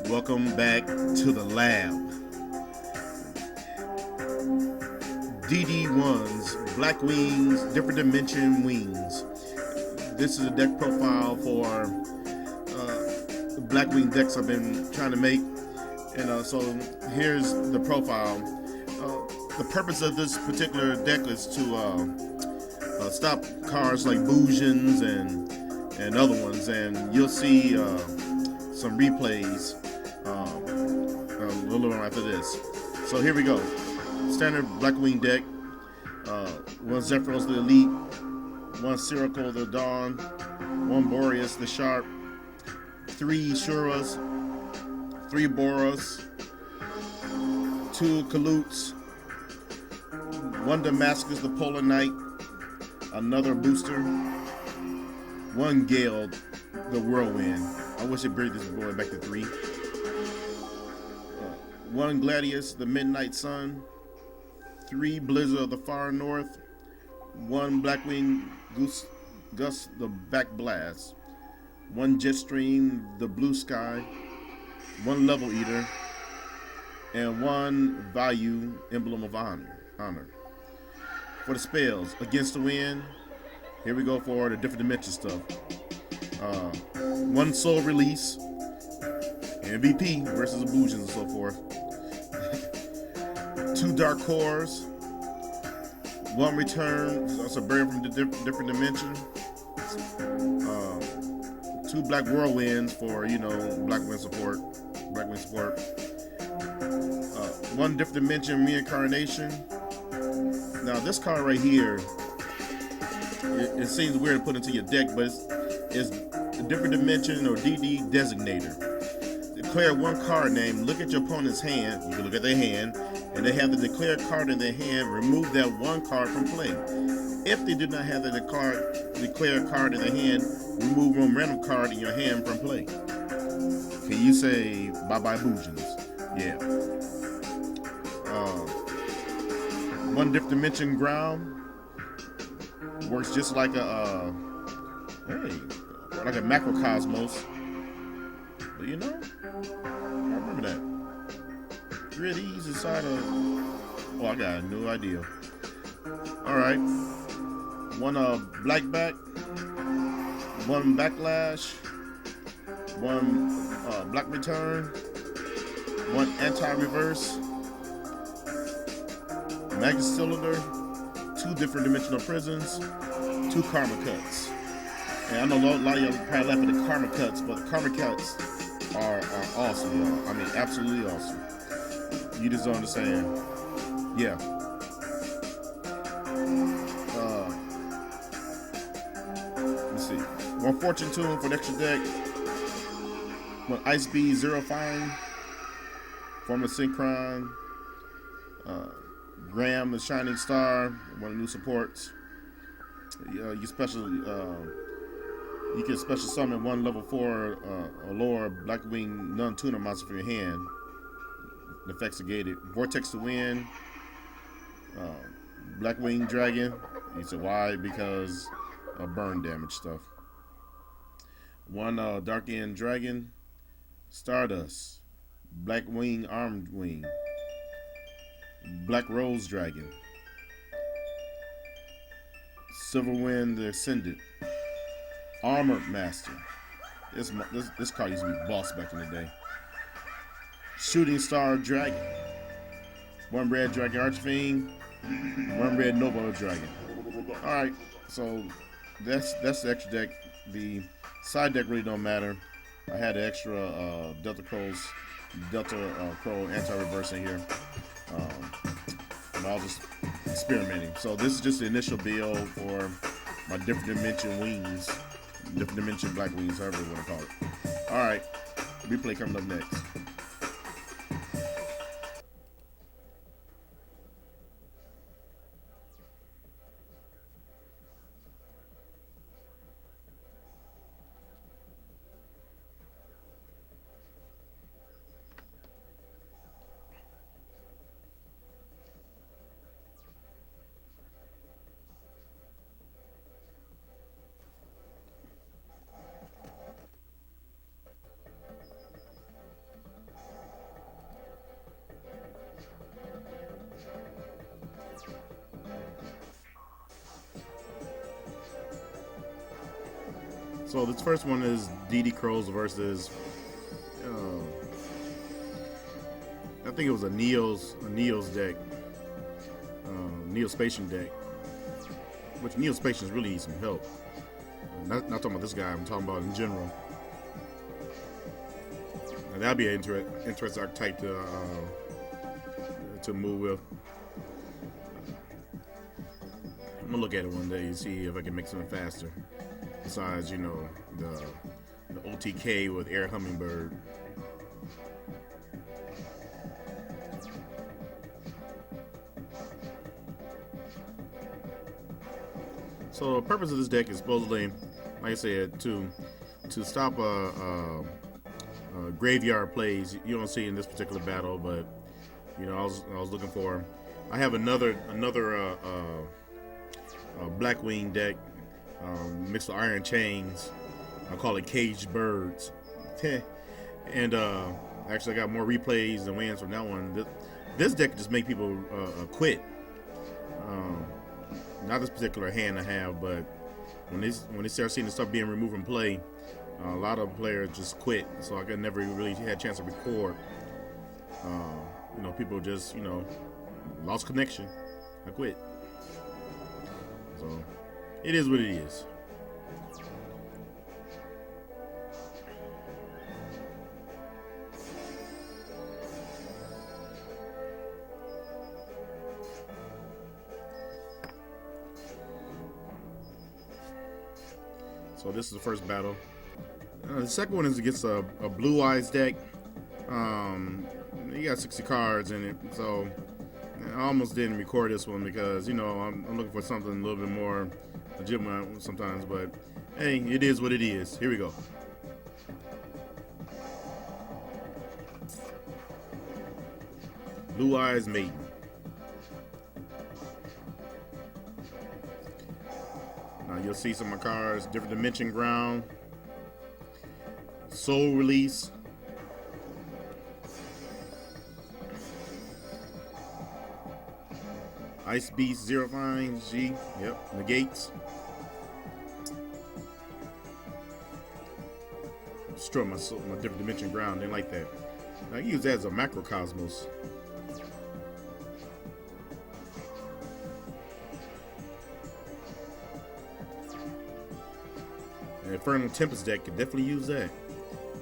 Welcome back to the lab. DD1s, Blackwings, different dimension wings. This is a deck profile for Blackwing decks I've been trying to make. And so here's the profile. The purpose of this particular deck is to stop cards like Bujins and other ones, and you'll see some replays a little after this. So here we go. Standard Blackwing deck. One Zephyros the Elite, one Sirocco the Dawn, one Boreas the Sharp, three Shuras, three Boros, two Kalutes, one Damascus the Polar Knight, another booster, one Gale the Whirlwind. I wish it bring this boy back to three. One Gladius the Midnight Sun, three Blizzard of the Far North, one Blackwing Gus the Back Blast, one Jetstream the Blue Sky, one Level Eater, and one Value Emblem of Honor. For the spells, Against the Wind, here we go for the different dimension stuff. One Soul Release, MVP versus the Bujins and so forth. Two Dark Cores, one Return, also buried from the different dimension. Two Black Whirlwinds for Blackwing support. One different dimension Reincarnation. Now this card right here, it seems weird to put into your deck, but it's a different dimension or DD designator. Declare one card name, look at your opponent's hand, you can look at their hand, and they have the declared card in their hand, remove that one card from play. If they do not have the declared card in their hand, remove one random card in your hand from play. Can you say bye-bye Bujins? Yeah. One different dimension ground works just like a macrocosmos. But I remember that. Three of these inside of. Oh, I got no idea. All right. One Blackback, one Backlash, one Black Return, one Anti-Reverse, Magic Cylinder, two different dimensional prisons, two Karma Cuts. And I know a lot of y'all probably laugh at the Karma Cuts, but the Karma Cuts are awesome, y'all. I mean, absolutely awesome. You just don't understand. Yeah. Let's see. One Fortune Tune for the extra deck. One Ice Bead Zero Fine. Form of Synchron. Graham the Shining Star. One of the new supports. You can special summon one level 4 Allure Blackwing non-tuner monster from your hand. The effects are gated. Vortex to Wind, Blackwing Dragon. You said why? Because of burn damage stuff. One Dark End Dragon, Stardust, Blackwing Armed Wing, Black Rose Dragon, Silverwind the Ascendant, Armored Master. This card used to be boss back in the day. Shooting Star Dragon, one Red Dragon Archfiend, one Red Nova Dragon. All right, so that's the extra deck. The side deck really don't matter. I had an extra Delta Crow anti-reverse in here. And I was just experimenting. So this is just the initial build for my different dimension wings, different dimension black wings, however you want to call it. All right, replay coming up next. So this first one is DD Crows versus, uh, I think it was a Neo's deck, Neospatian deck, which Neospatians really need some help. Not talking about this guy, I'm talking about in general. And that'd be an interesting archetype to move with. I'm gonna look at it one day and see if I can make something faster. Besides, you know, the OTK with Air Hummingbird. So the purpose of this deck is supposedly, like I said, to stop graveyard plays. You don't see in this particular battle, but you know, I was looking for. I have another Blackwing deck mixed with Iron Chains. I call it Caged Birds. And actually, I got more replays than wins from that one. This deck just make people quit. Not this particular hand I have, but when they start seeing the stuff being removed from play, a lot of players just quit. So I never really had a chance to record. You know, people just, you know, lost connection. I quit. So it is what it is. So this is the first battle. The second one is against a Blue Eyes deck. You got 60 cards in it, so I almost didn't record this one because, you know, I'm looking for something a little bit more legitimate sometimes, but hey, it is what it is. Here we go. Blue Eyes Maiden. Now you'll see some of my cards: Different Dimension Ground, Soul Release, Ice Beast, Zero Fine, G, yep, Negates. Destroy my Different Dimension Ground, they like that. I use that as a Macrocosmos. The Infernal Tempest deck could definitely use that.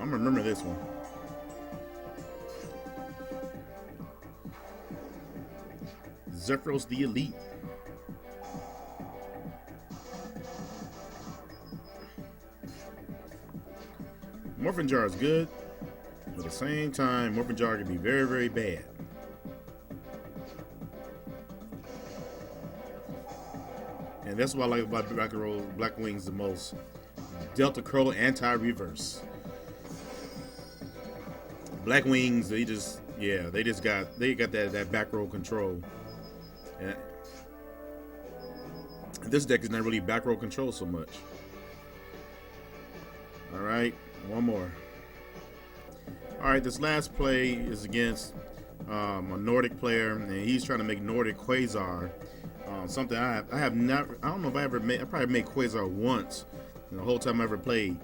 I'm gonna remember this one. Zephyros the Elite. Morphin Jar is good, but at the same time, Morphin Jar can be very, very bad. And that's what I like about Blackwings the most. Delta Crow anti-reverse. Blackwings, they got that back row control. And this deck is not really back row control so much. All right, one more. All right, this last play is against a Nordic player, and he's trying to make Nordic Quasar. Something I have not. I don't know if I ever made. I probably made Quasar once. The whole time I ever played.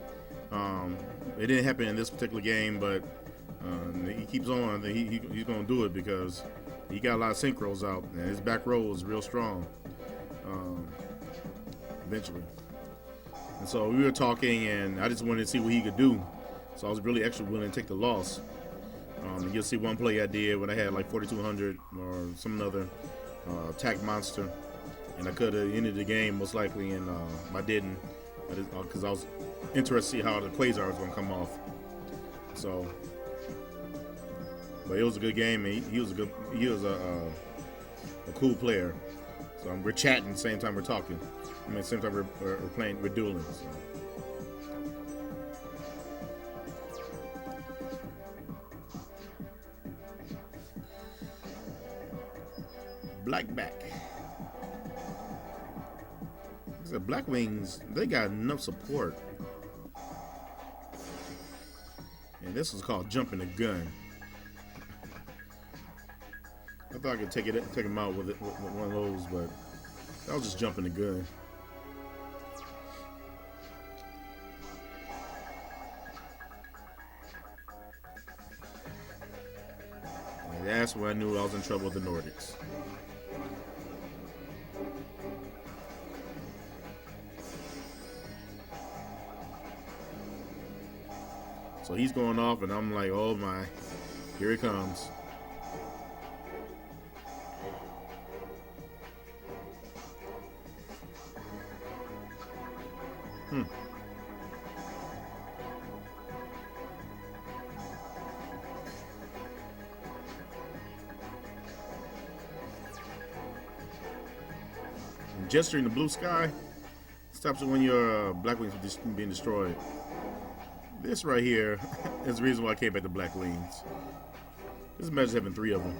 It didn't happen in this particular game, but he keeps on. He's going to do it because he got a lot of synchros out, and his back row is real strong. Eventually, and so we were talking, and I just wanted to see what he could do. So I was really extra willing to take the loss. You'll see one play I did when I had like 4,200 or some other attack monster, and I could have ended the game most likely, and I didn't. Because I was interested to see how the Quasar was going to come off. So, but it was a good game. And he was a cool player. So we're chatting at the same time we're talking. I mean, same time we're dueling. So. Blackback. The Blackwings, they got enough support. And this was called jumping the gun. I thought I could take him out with one of those, but that was just jumping the gun. And that's when I knew I was in trouble with the Nordics. So he's going off, and I'm like, oh my, here it comes. Gesturing the blue sky stops it when your Blackwings are being destroyed. This right here is the reason why I came back to Blackwings. This match having 3 of them.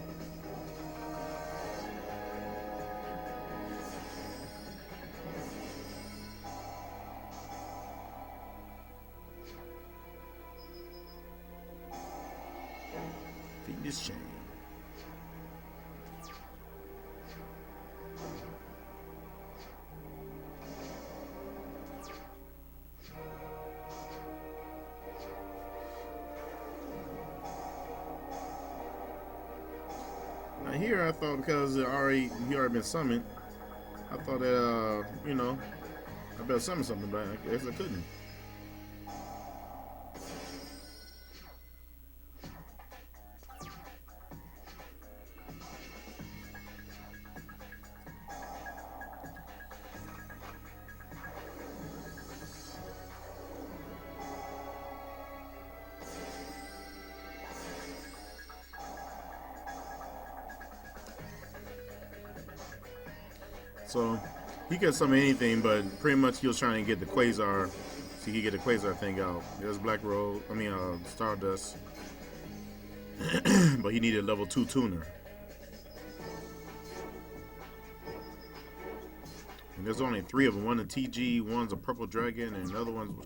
Feed this chain. Now here I thought because he already been summoned, I thought that you know, I better summon something, but I guess I couldn't. So he could summon anything, but pretty much he was trying to get the Quasar, so he could get the Quasar thing out. There's Stardust, but he needed a level 2 tuner. And there's only 3 of them. One a TG, one's a purple dragon, and another one's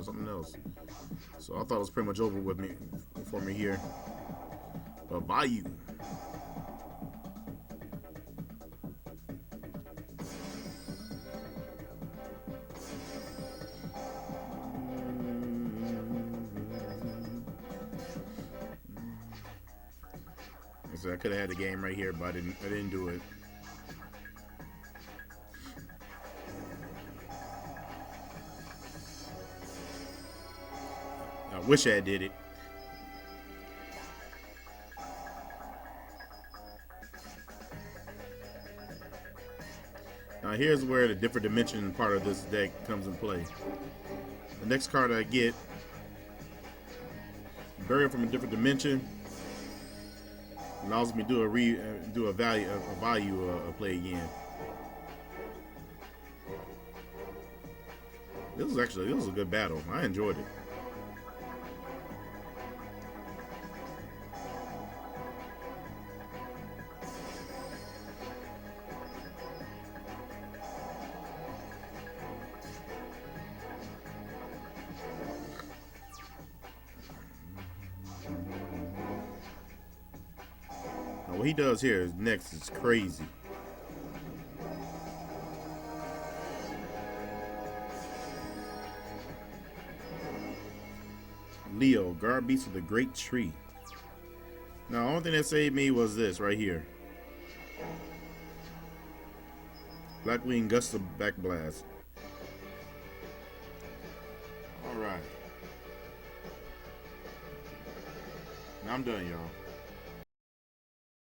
something else. So I thought it was pretty much over with me for me here. But Bayou. So I could have had the game right here, but I didn't do it. I wish I did it. Now here's where the different dimension part of this deck comes in play. The next card I get, Burial from a Different Dimension, allows me to do a value play again. This was a good battle. I enjoyed it. What he does here is next is crazy. Leo, guard beast of the great tree. Now, the only thing that saved me was this right here. Blackwing Gust of Backblast. Alright. Now I'm done, y'all.